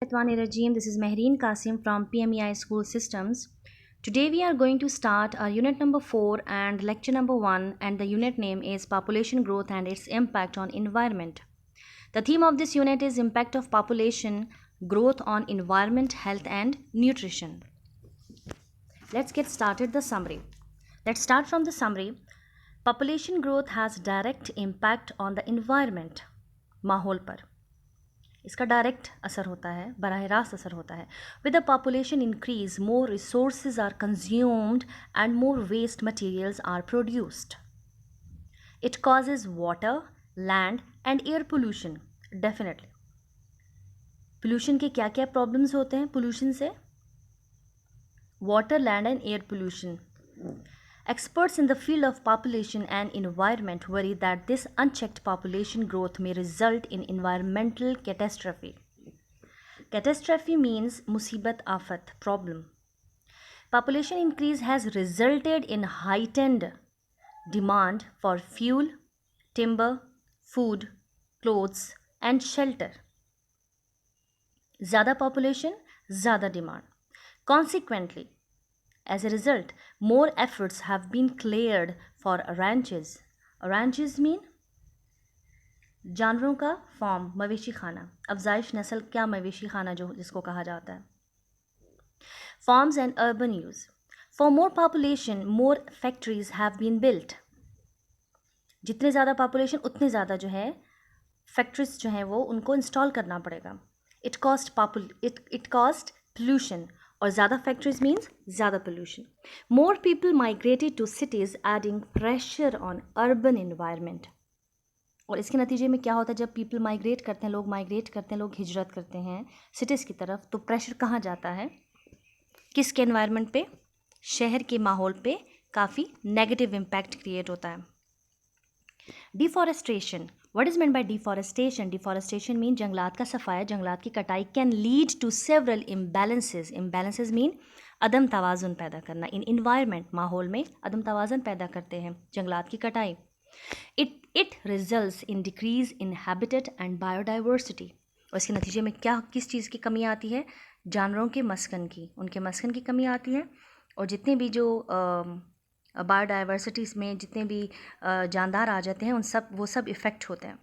Rajim. This is Mehreen Qasim from PMEI School Systems. Today we are going to start our unit number 4 and lecture number 1, and the unit name is Population Growth and its Impact on Environment. The theme of this unit is Impact of Population Growth on Environment, Health and Nutrition. Let's get started the summary. Let's start from the summary. Population growth has direct impact on the environment, माहौल पर इसका direct असर होता है, बराह रास्त असर होता है. With the population increase more resources are consumed and more waste materials are produced. It causes water, land and air pollution. Definitely pollution के क्या क्या प्रॉब्लम्स होते हैं पोल्यूशन से? Water, land and air pollution. Experts in the field of population and environment worry that this unchecked population growth may result in environmental catastrophe. Catastrophe means musibat, afat, problem. Population increase has resulted in heightened demand for fuel, timber, food, clothes and shelter. ज़्यादा population, ज़्यादा demand. Consequently, as a result, more efforts have been cleared for ranches. Ranches mean जानवरों का form, मवेशी खाना. अफजाइश नस्ल क्या मवेशी खाना जो जिसको कहा जाता है. Farms and urban use. For more population, more factories have been built. जितने ज़्यादा पॉपुलेशन उतने ज़्यादा जो है फैक्ट्रीज जो हैं वो उनको इंस्टॉल करना पड़ेगा. It cost pollution. और ज़्यादा फैक्ट्रीज मीन्स ज़्यादा pollution. More people migrated to cities adding pressure on urban environment. और इसके नतीजे में क्या होता है? जब पीपल माइग्रेट करते हैं, लोग माइग्रेट करते हैं, लोग हिजरत करते हैं सिटीज़ की तरफ, तो प्रेशर कहाँ जाता है? किसके एनवायरनमेंट पे? शहर के माहौल पे काफ़ी नेगेटिव इम्पैक्ट क्रिएट होता है. Deforestation. What is meant by deforestation? Deforestation means जंगलात का सफाया, जंगलात की कटाई can lead to several imbalances. Imbalances mean अदम तवाज़ुन पैदा करना. इन environment, माहौल में अदम तवाज़ुन पैदा करते हैं जंगलात की कटाई. It results in decrease in habitat and biodiversity. और इसके नतीजे में क्या किस चीज़ की कमी आती है? जानवरों के मस्कन की, उनके मस्कन की कमी आती है. और जितने भी जो बायोडाइवर्सिटीज़ में जितने भी जानदार आ जाते हैं वो सब इफ़ेक्ट होते हैं.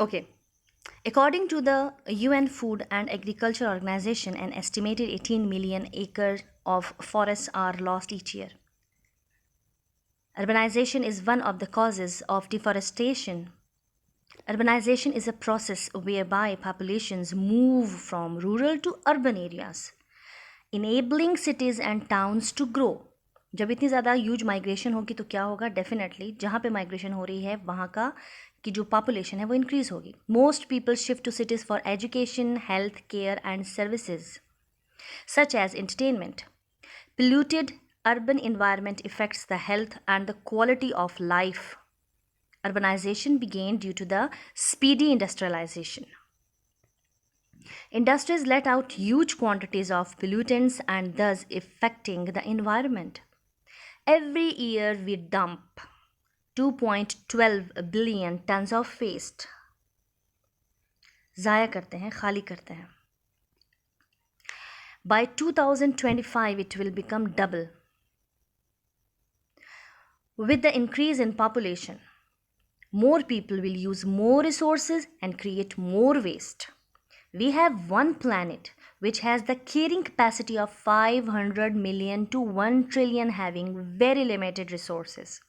Okay. According to the UN Food and Agriculture Organization, an estimated 18 million acres of forests are lost each year. Urbanization is one of the causes of deforestation. Urbanization is a process whereby populations move from rural to urban areas, enabling cities and towns to grow. जब इतनी ज़्यादा huge migration होगी तो क्या होगा? Definitely जहाँ पे migration हो रही है वहाँ का की जो पॉपुलेशन है वो इंक्रीज़ होगी. Most people shift to cities for education, health care and services such as entertainment. Polluted urban environment affects the health and the quality of life. Urbanization began due to the speedy industrialization. Industries let out huge quantities of pollutants and thus affecting the environment. Every year we dump 2.12 billion tons of waste. ज़ाया करते हैं, खाली करते हैं. By 2025 it will become double. With the increase in population, more people will use more resources and create more waste. We have one planet which has the carrying capacity of 500 million to 1 trillion, having very limited resources.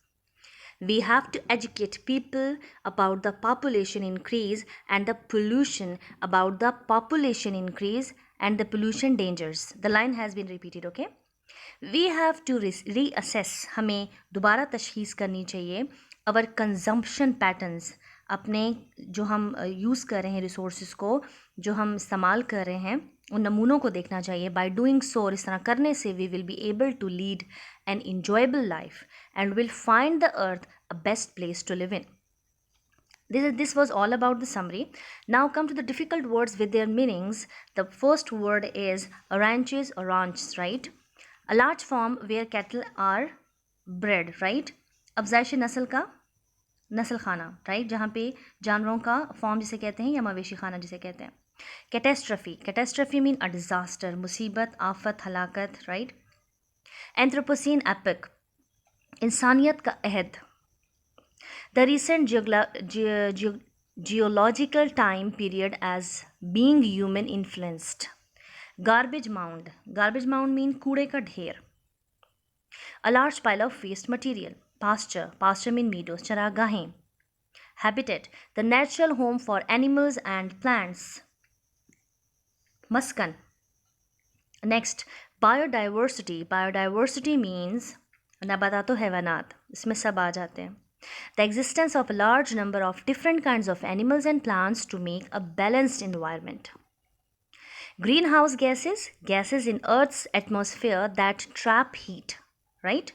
We have to educate people about the population increase and the pollution, about the population increase and the pollution dangers. The line has been repeated, okay? We have to reassess. हमें दोबारा तशख़ीस करनी चाहिए our consumption patterns. अपने जो हम use कर रहे हैं रिसोर्सेज को, जो हम इस्तेमाल कर रहे हैं, उन नमूनों को देखना चाहिए. बाय डूइंग सो, इस तरह करने से we will be able to lead an enjoyable life and will find the earth a best place to live in. This was all about the summary. Now come to the difficult words with their meanings. The first word is ranches or ranches, right? A large farm where cattle are bred, right? अफज़ाइश नस्ल का नस्ल खाना, right, जहाँ पे जानवरों का form जिसे कहते हैं या मवेशी खाना जिसे कहते हैं. कैटेस्ट्रफी मीन अ डिजास्टर, मुसीबत, आफत, हलाकत, राइट. एंथ्रोपोसीन एपिक, इंसानियत का अहद. The recent geological time period as being human influenced. Garbage mound mean कूड़े का ढेर. A large pile of waste material. Pasture mean meadows, चरागाहें. Habitat, the natural home for animals and plants. Maskan. Next, biodiversity means नबातात व हैवानात, इसमें सब आ जाते हैं. The existence of a large number of different kinds of animals and plants to make a balanced environment. Greenhouse gases in Earth's atmosphere that trap heat, right?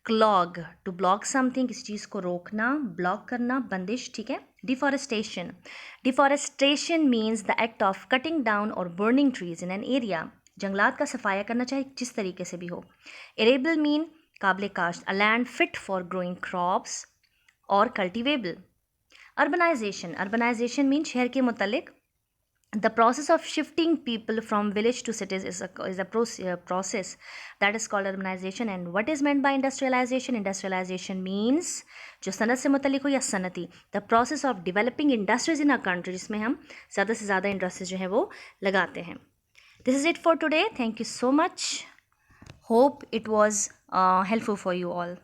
Clog, to block something, किसी चीज़ को रोकना, block करना, बंदिश, ठीक है. Deforestation means the act of cutting down or burning trees in an area. जंगलात का सफाया करना, चाहे जिस तरीके से भी हो. Arable mean काबिल काश्त, a land fit for growing crops or cultivable. Urbanization means शहर के मुतालिक the process of shifting people from village to cities is a process that is called urbanization. And what is meant by industrialization means जो सनत से मुतालिक हो या सनती, the process of developing industries in a country जिसमें हम ज़्यादा से ज़्यादा इंडस्ट्रीज जो है वो लगाते हैं. This is it for today. Thank you so much. Hope it was helpful for you all.